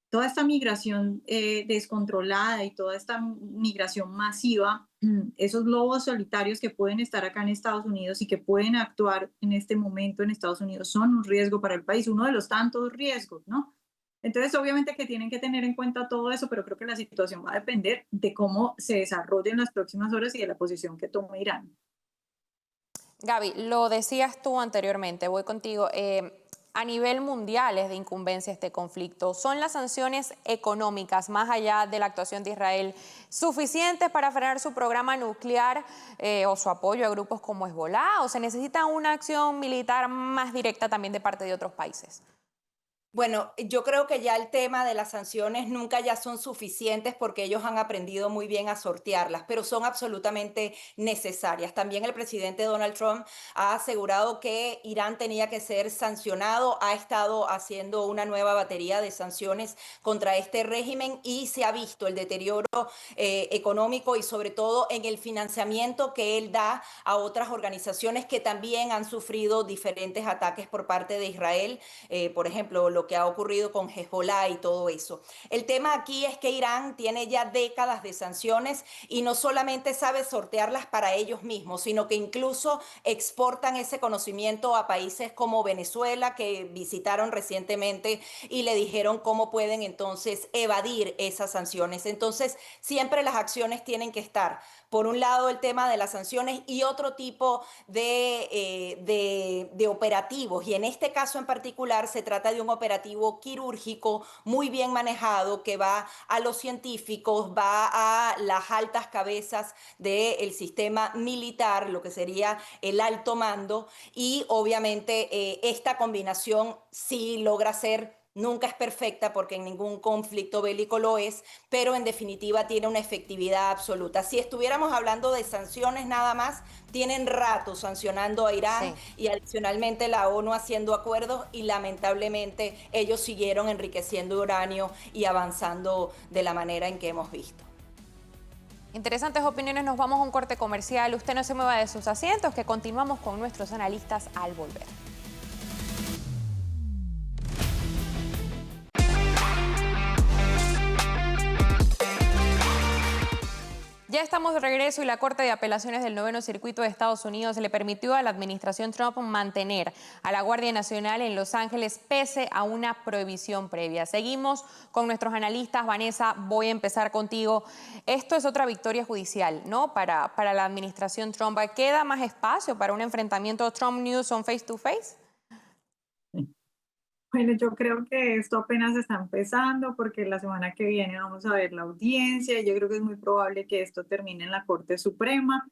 Speaker 14: Toda esta migración descontrolada y toda esta migración masiva, esos lobos solitarios que pueden estar acá en Estados Unidos y que pueden actuar en este momento en Estados Unidos son un riesgo para el país, uno de los tantos riesgos, ¿no? Entonces, obviamente que tienen que tener en cuenta todo eso, pero creo que la situación va a depender de cómo se desarrolle en las próximas horas y de la posición que tome Irán.
Speaker 1: Gaby, lo decías tú anteriormente, voy contigo. A nivel mundial es de incumbencia este conflicto. ¿Son las sanciones económicas, más allá de la actuación de Israel, suficientes para frenar su programa nuclear o su apoyo a grupos como Hezbolá? ¿O se necesita una acción militar más directa también de parte de otros países?
Speaker 15: Bueno, yo creo que ya el tema de las sanciones nunca ya son suficientes porque ellos han aprendido muy bien a sortearlas, pero son absolutamente necesarias. También el presidente Donald Trump ha asegurado que Irán tenía que ser sancionado, ha estado haciendo una nueva batería de sanciones contra este régimen y se ha visto el deterioro económico y sobre todo en el financiamiento que él da a otras organizaciones que también han sufrido diferentes ataques por parte de Israel, por ejemplo, lo que ha ocurrido con Hezbolá y todo eso. El tema aquí es que Irán tiene ya décadas de sanciones y no solamente sabe sortearlas para ellos mismos, sino que incluso exportan ese conocimiento a países como Venezuela, que visitaron recientemente y le dijeron cómo pueden entonces evadir esas sanciones. Entonces, siempre las acciones tienen que estar, por un lado, el tema de las sanciones y otro tipo de operativos. Y en este caso en particular se trata de un operativo quirúrgico muy bien manejado que va a los científicos, va a las altas cabezas del sistema militar, lo que sería el alto mando, y obviamente esta combinación sí logra ser... Nunca es perfecta porque en ningún conflicto bélico lo es, pero en definitiva tiene una efectividad absoluta. Si estuviéramos hablando de sanciones nada más, tienen rato sancionando a Irán y adicionalmente la ONU haciendo acuerdos y lamentablemente ellos siguieron enriqueciendo uranio y avanzando de la manera en que hemos visto.
Speaker 1: Interesantes opiniones, nos vamos a un corte comercial. Usted no se mueva de sus asientos, que continuamos con nuestros analistas al volver. Ya estamos de regreso y la Corte de Apelaciones del Noveno Circuito de Estados Unidos le permitió a la administración Trump mantener a la Guardia Nacional en Los Ángeles pese a una prohibición previa. Seguimos con nuestros analistas. Vanessa, voy a empezar contigo. Esto es otra victoria judicial, ¿no? Para la administración Trump. ¿Queda más espacio para un enfrentamiento Trump-Newsom face-to-face?
Speaker 14: Bueno, yo creo que esto apenas está empezando porque la semana que viene vamos a ver la audiencia y yo creo que es muy probable que esto termine en la Corte Suprema.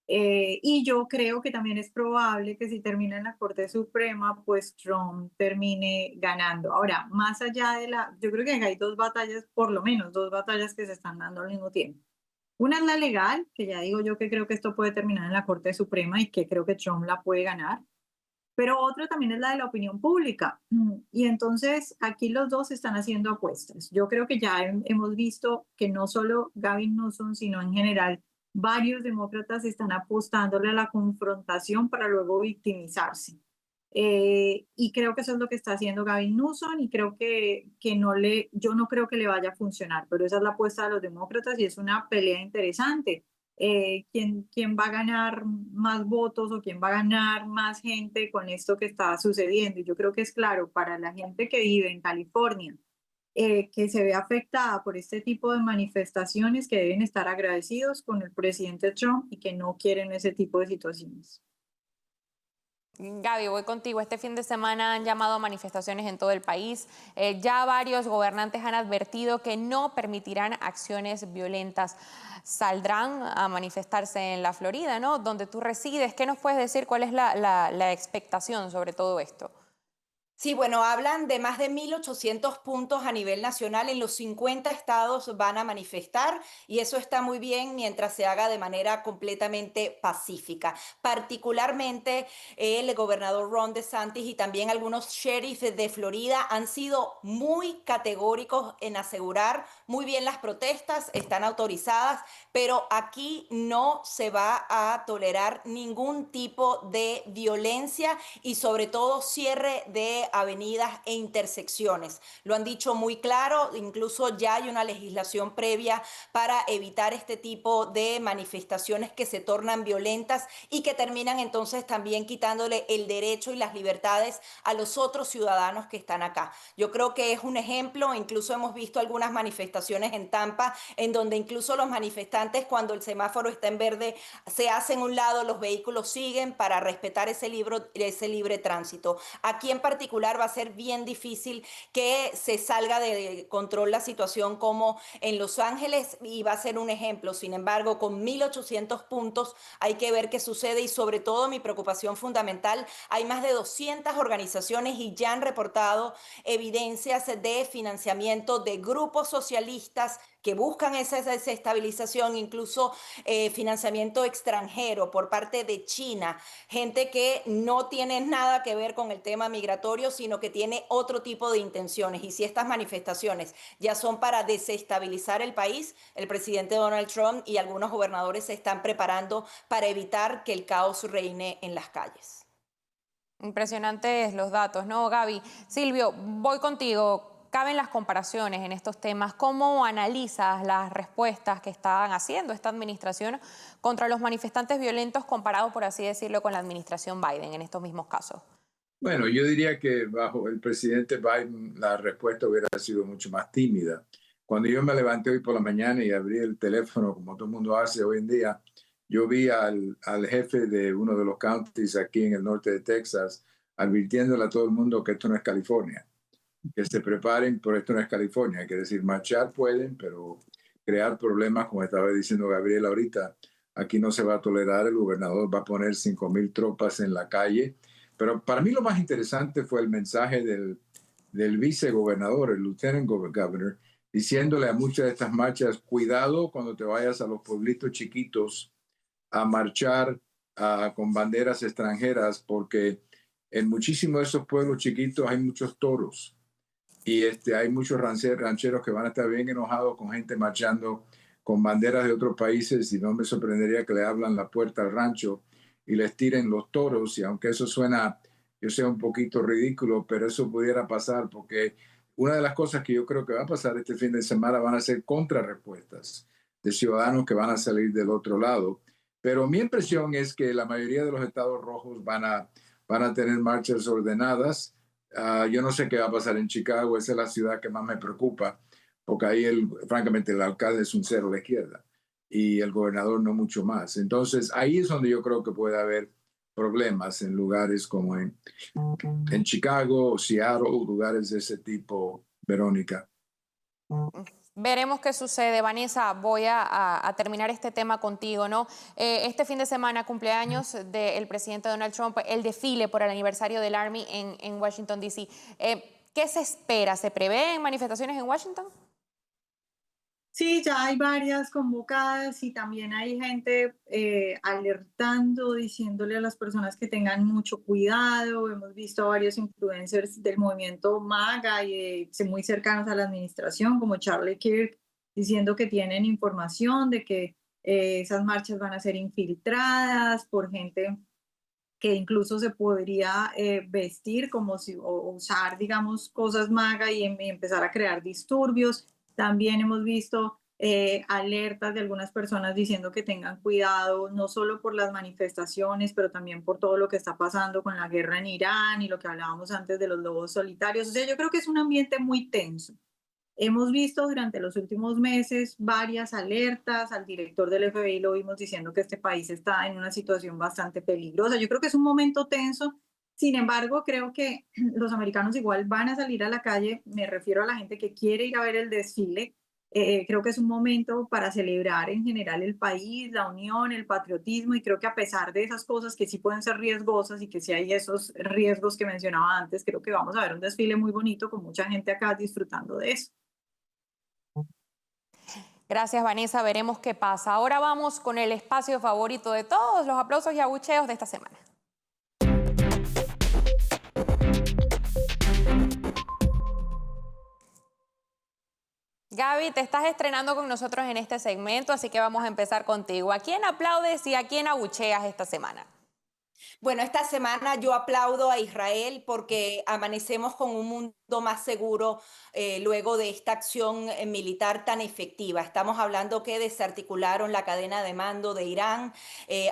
Speaker 14: Y yo creo que también es probable que si termina en la Corte Suprema, pues Trump termine ganando. Ahora, más allá de yo creo que hay dos batallas, por lo menos dos batallas que se están dando al mismo tiempo. Una es la legal, que ya digo yo que creo que esto puede terminar en la Corte Suprema y que creo que Trump la puede ganar. Pero otra también es la de la opinión pública. Y entonces aquí los dos están haciendo apuestas. Yo creo que ya hemos visto que no solo Gavin Newsom, sino en general varios demócratas están apostándole a la confrontación para luego victimizarse. Y creo que eso es lo que está haciendo Gavin Newsom y creo que yo no creo que le vaya a funcionar, pero esa es la apuesta de los demócratas y es una pelea interesante. ¿Quién va a ganar más votos o quién va a ganar más gente con esto que está sucediendo? Y yo creo que es claro, para la gente que vive en California, que se ve afectada por este tipo de manifestaciones, que deben estar agradecidos con el presidente Trump y que no quieren ese tipo de situaciones.
Speaker 1: Gaby, voy contigo. Este fin de semana han llamado a manifestaciones en todo el país. Ya varios gobernantes han advertido que no permitirán acciones violentas. Saldrán a manifestarse en la Florida, ¿no? Donde tú resides. ¿Qué nos puedes decir? ¿Cuál es la expectación sobre todo esto?
Speaker 15: Sí, bueno, hablan de más de 1.800 puntos a nivel nacional. En los 50 estados van a manifestar y eso está muy bien mientras se haga de manera completamente pacífica. Particularmente el gobernador Ron DeSantis y también algunos sheriffs de Florida han sido muy categóricos en asegurar muy bien las protestas, están autorizadas, pero aquí no se va a tolerar ningún tipo de violencia y sobre todo cierre de avenidas e intersecciones. Lo han dicho muy claro, incluso ya hay una legislación previa para evitar este tipo de manifestaciones que se tornan violentas y que terminan entonces también quitándole el derecho y las libertades a los otros ciudadanos que están acá. Yo creo que es un ejemplo, incluso hemos visto algunas manifestaciones en Tampa en donde incluso los manifestantes cuando el semáforo está en verde se hacen a un lado, los vehículos siguen para respetar ese libre tránsito. Aquí en particular va a ser bien difícil que se salga de control la situación como en Los Ángeles y va a ser un ejemplo. Sin embargo, con 1.800 puntos hay que ver qué sucede y sobre todo mi preocupación fundamental, hay más de 200 organizaciones y ya han reportado evidencias de financiamiento de grupos socialistas que buscan esa desestabilización, incluso financiamiento extranjero por parte de China, gente que no tiene nada que ver con el tema migratorio, sino que tiene otro tipo de intenciones. Y si estas manifestaciones ya son para desestabilizar el país, el presidente Donald Trump y algunos gobernadores se están preparando para evitar que el caos reine en las calles.
Speaker 1: Impresionantes los datos, ¿no, Gaby? Silvio, voy contigo. Caben las comparaciones en estos temas. ¿Cómo analizas las respuestas que están haciendo esta administración contra los manifestantes violentos comparado, por así decirlo, con la administración Biden en estos mismos casos?
Speaker 13: Bueno, yo diría que bajo el presidente Biden la respuesta hubiera sido mucho más tímida. Cuando yo me levanté hoy por la mañana y abrí el teléfono, como todo el mundo hace hoy en día, yo vi al jefe de uno de los counties aquí en el norte de Texas advirtiéndole a todo el mundo que esto no es California. Que se preparen, por esto no es California. Hay que decir, marchar pueden, pero crear problemas, como estaba diciendo Gabriela ahorita, aquí no se va a tolerar. El gobernador va a poner 5,000 tropas en la calle. Pero para mí lo más interesante fue el mensaje del vicegobernador, el lieutenant governor, diciéndole a muchas de estas marchas, cuidado cuando te vayas a los pueblitos chiquitos a marchar con banderas extranjeras, porque en muchísimos de esos pueblos chiquitos hay muchos toros. Y hay muchos rancheros que van a estar bien enojados con gente marchando con banderas de otros países y no me sorprendería que le abran la puerta al rancho y les tiren los toros. Y aunque eso suena, yo sé, un poquito ridículo, pero eso pudiera pasar porque una de las cosas que yo creo que va a pasar este fin de semana van a ser contrarrespuestas de ciudadanos que van a salir del otro lado. Pero mi impresión es que la mayoría de los estados rojos van a tener marchas ordenadas. Yo no sé qué va a pasar en Chicago, esa es la ciudad que más me preocupa, porque ahí, francamente, el alcalde es un cero a la izquierda y el gobernador no mucho más. Entonces, ahí es donde yo creo que puede haber problemas en lugares como en Chicago o Seattle, lugares de ese tipo, Verónica.
Speaker 1: Veremos qué sucede. Vanessa, voy a terminar este tema contigo, ¿no? Este fin de semana, cumpleaños del presidente Donald Trump, el desfile por el aniversario del Army en Washington, D.C. ¿Qué se espera? ¿Se prevén manifestaciones en Washington?
Speaker 14: Sí, ya hay varias convocadas y también hay gente alertando, diciéndole a las personas que tengan mucho cuidado. Hemos visto a varios influencers del movimiento MAGA y muy cercanos a la administración, como Charlie Kirk, diciendo que tienen información de que esas marchas van a ser infiltradas por gente que incluso se podría vestir como si, o usar, digamos, cosas MAGA y empezar a crear disturbios. También hemos visto alertas de algunas personas diciendo que tengan cuidado, no solo por las manifestaciones, pero también por todo lo que está pasando con la guerra en Irán y lo que hablábamos antes de los lobos solitarios. O sea, yo creo que es un ambiente muy tenso. Hemos visto durante los últimos meses varias alertas, al director del FBI lo vimos diciendo que este país está en una situación bastante peligrosa. Yo creo que es un momento tenso. Sin embargo, creo que los americanos igual van a salir a la calle, me refiero a la gente que quiere ir a ver el desfile. Creo que es un momento para celebrar en general el país, la unión, el patriotismo, y creo que a pesar de esas cosas que sí pueden ser riesgosas y que sí hay esos riesgos que mencionaba antes, creo que vamos a ver un desfile muy bonito con mucha gente acá disfrutando de eso.
Speaker 1: Gracias, Vanessa. Veremos qué pasa. Ahora vamos con el espacio favorito de todos, los aplausos y abucheos de esta semana. Gaby, te estás estrenando con nosotros en este segmento, así que vamos a empezar contigo. ¿A quién aplaudes y a quién abucheas esta semana?
Speaker 15: Bueno, esta semana yo aplaudo a Israel porque amanecemos con un mundo más seguro luego de esta acción militar tan efectiva. Estamos hablando que desarticularon la cadena de mando de Irán,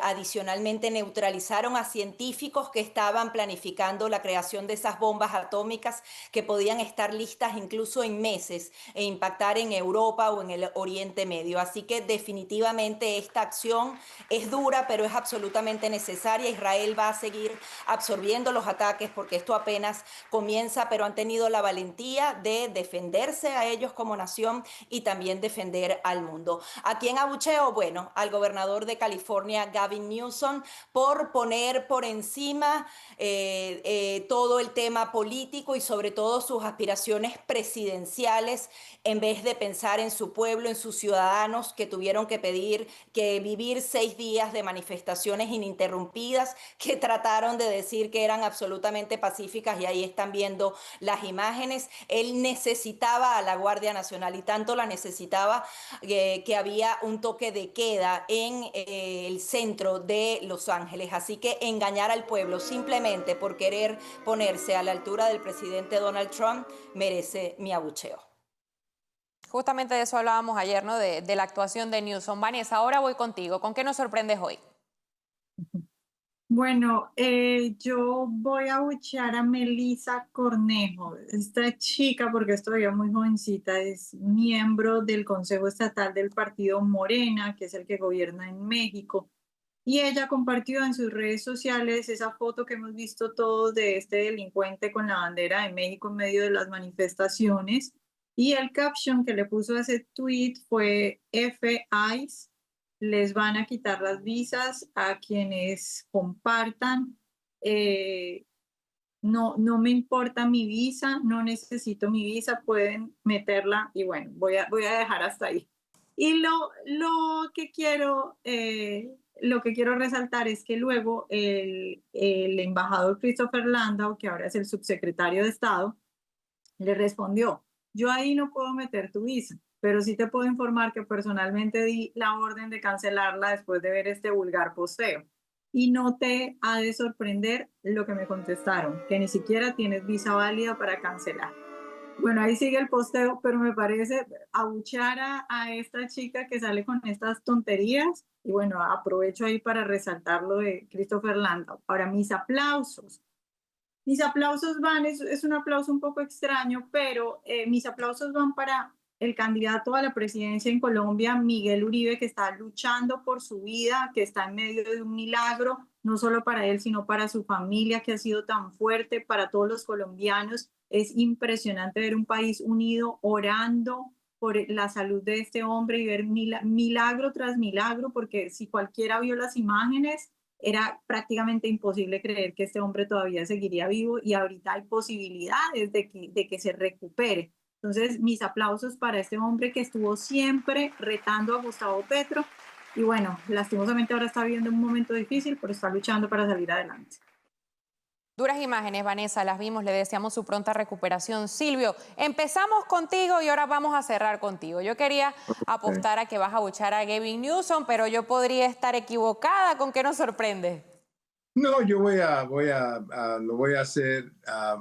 Speaker 15: adicionalmente neutralizaron a científicos que estaban planificando la creación de esas bombas atómicas que podían estar listas incluso en meses e impactar en Europa o en el Oriente Medio. Así que definitivamente esta acción es dura, pero es absolutamente necesaria. Israel va a seguir absorbiendo los ataques porque esto apenas comienza, pero han tenido la valentía de defenderse a ellos como nación y también defender al mundo. ¿A quién abucheo? Bueno, al gobernador de California, Gavin Newsom, por poner por encima todo el tema político y sobre todo sus aspiraciones presidenciales en vez de pensar en su pueblo, en sus ciudadanos que tuvieron que vivir 6 días de manifestaciones ininterrumpidas que trataron de decir que eran absolutamente pacíficas y ahí están viendo las imágenes. Él necesitaba a la Guardia Nacional y tanto la necesitaba que había un toque de queda en el centro de Los Ángeles. Así que engañar al pueblo simplemente por querer ponerse a la altura del presidente Donald Trump merece mi abucheo.
Speaker 1: Justamente de eso hablábamos ayer, ¿no? De la actuación de Newsom. Vanessa, ahora voy contigo. ¿Con qué nos sorprendes hoy?
Speaker 14: Bueno, yo voy a abuchear a Melissa Cornejo. Esta chica, porque es todavía muy jovencita, es miembro del Consejo Estatal del Partido Morena, que es el que gobierna en México. Y ella compartió en sus redes sociales esa foto que hemos visto todos de este delincuente con la bandera de México en medio de las manifestaciones. Y el caption que le puso a ese tweet fue FIs. Les van a quitar las visas a quienes compartan. No me importa mi visa, no necesito mi visa, pueden meterla. Y bueno, voy a dejar hasta ahí. Y lo que quiero resaltar es que luego el embajador Christopher Landau, que ahora es el subsecretario de Estado, le respondió: yo ahí no puedo meter tu visa, pero sí te puedo informar que personalmente di la orden de cancelarla después de ver este vulgar posteo. Y no te ha de sorprender lo que me contestaron, que ni siquiera tienes visa válida para cancelar. Bueno, ahí sigue el posteo, pero me parece abuchear a esta chica que sale con estas tonterías. Y bueno, aprovecho ahí para resaltar lo de Christopher Landau. Ahora, mis aplausos. Mis aplausos van, es un aplauso un poco extraño, pero mis aplausos van para el candidato a la presidencia en Colombia, Miguel Uribe, que está luchando por su vida, que está en medio de un milagro, no solo para él, sino para su familia, que ha sido tan fuerte, para todos los colombianos. Es impresionante ver un país unido orando por la salud de este hombre y ver milagro tras milagro, porque si cualquiera vio las imágenes, era prácticamente imposible creer que este hombre todavía seguiría vivo y ahorita hay posibilidades de que se recupere. Entonces, mis aplausos para este hombre que estuvo siempre retando a Gustavo Petro y bueno, lastimosamente ahora está viviendo un momento difícil, pero está luchando para salir adelante.
Speaker 1: Duras imágenes, Vanessa, las vimos, le deseamos su pronta recuperación. Silvio, empezamos contigo y ahora vamos a cerrar contigo. Yo quería apostar a que vas a abuchar a Gavin Newsom, pero yo podría estar equivocada. ¿Con qué nos sorprende?
Speaker 13: No, yo lo voy a hacer,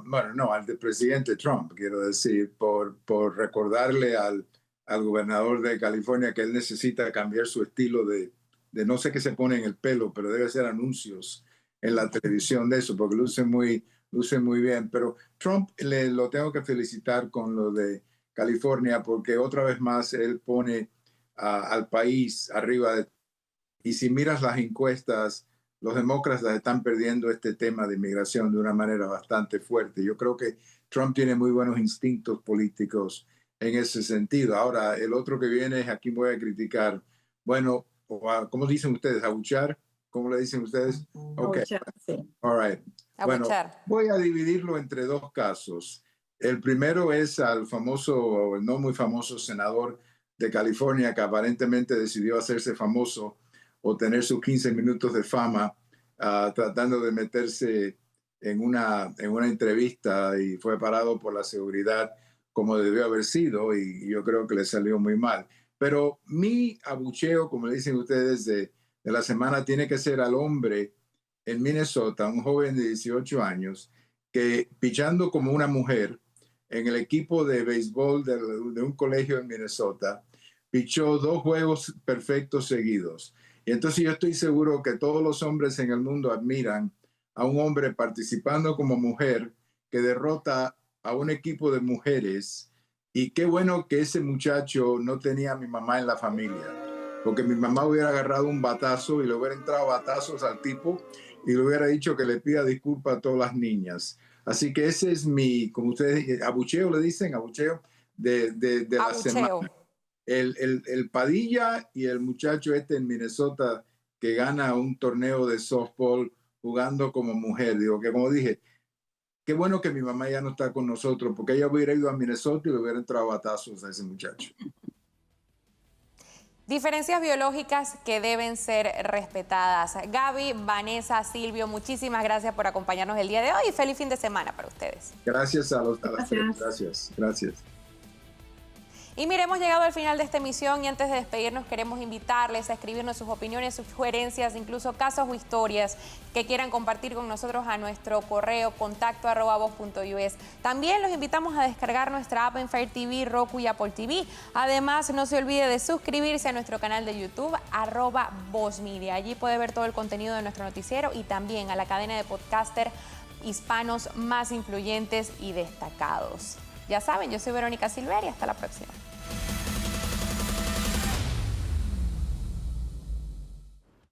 Speaker 13: bueno, no, al del presidente Trump, quiero decir, por recordarle al gobernador de California que él necesita cambiar su estilo de no sé qué se pone en el pelo, pero debe hacer anuncios en la televisión de eso, porque luce muy bien. Pero Trump lo tengo que felicitar con lo de California, porque otra vez más él pone al país arriba. Y si miras las encuestas, los demócratas están perdiendo este tema de inmigración de una manera bastante fuerte. Yo creo que Trump tiene muy buenos instintos políticos en ese sentido. Ahora, el otro que viene es, aquí voy a criticar, bueno, ¿cómo dicen ustedes? ¿Abuchar? ¿Cómo le dicen ustedes? Ok.
Speaker 14: Sí.
Speaker 13: All right. Bueno, voy a dividirlo entre dos casos. El primero es al famoso, o no muy famoso senador de California que aparentemente decidió hacerse famoso o tener sus 15 minutos de fama tratando de meterse en una entrevista y fue parado por la seguridad como debió haber sido y yo creo que le salió muy mal. Pero mi abucheo, como le dicen ustedes, de la semana tiene que ser al hombre en Minnesota, un joven de 18 años, que pichando como una mujer en el equipo de béisbol de un colegio en Minnesota, pichó 2 juegos perfectos seguidos. Y entonces yo estoy seguro que todos los hombres en el mundo admiran a un hombre participando como mujer que derrota a un equipo de mujeres. Y qué bueno que ese muchacho no tenía a mi mamá en la familia, porque mi mamá hubiera agarrado un batazo y le hubiera entrado batazos al tipo y le hubiera dicho que le pida disculpas a todas las niñas. Así que ese es mi, como ustedes, abucheo le dicen, abucheo de la semana. El Padilla y el muchacho en Minnesota que gana un torneo de softball jugando como mujer. Digo que, como dije, qué bueno que mi mamá ya no está con nosotros, porque ella hubiera ido a Minnesota y le hubiera entrado batazos a ese muchacho.
Speaker 1: Diferencias biológicas que deben ser respetadas. Gaby, Vanessa, Silvio, muchísimas gracias por acompañarnos el día de hoy y feliz fin de semana para ustedes.
Speaker 13: Gracias a las tres. Gracias.
Speaker 1: Y mire, hemos llegado al final de esta emisión y antes de despedirnos queremos invitarles a escribirnos sus opiniones, sus sugerencias, incluso casos o historias que quieran compartir con nosotros a nuestro correo contacto@voz.us. También los invitamos a descargar nuestra app en Fire TV, Roku y Apple TV. Además, no se olvide de suscribirse a nuestro canal de YouTube, @VozMedia. Allí puede ver todo el contenido de nuestro noticiero y también a la cadena de podcaster hispanos más influyentes y destacados. Ya saben, yo soy Verónica Silveria, hasta la próxima.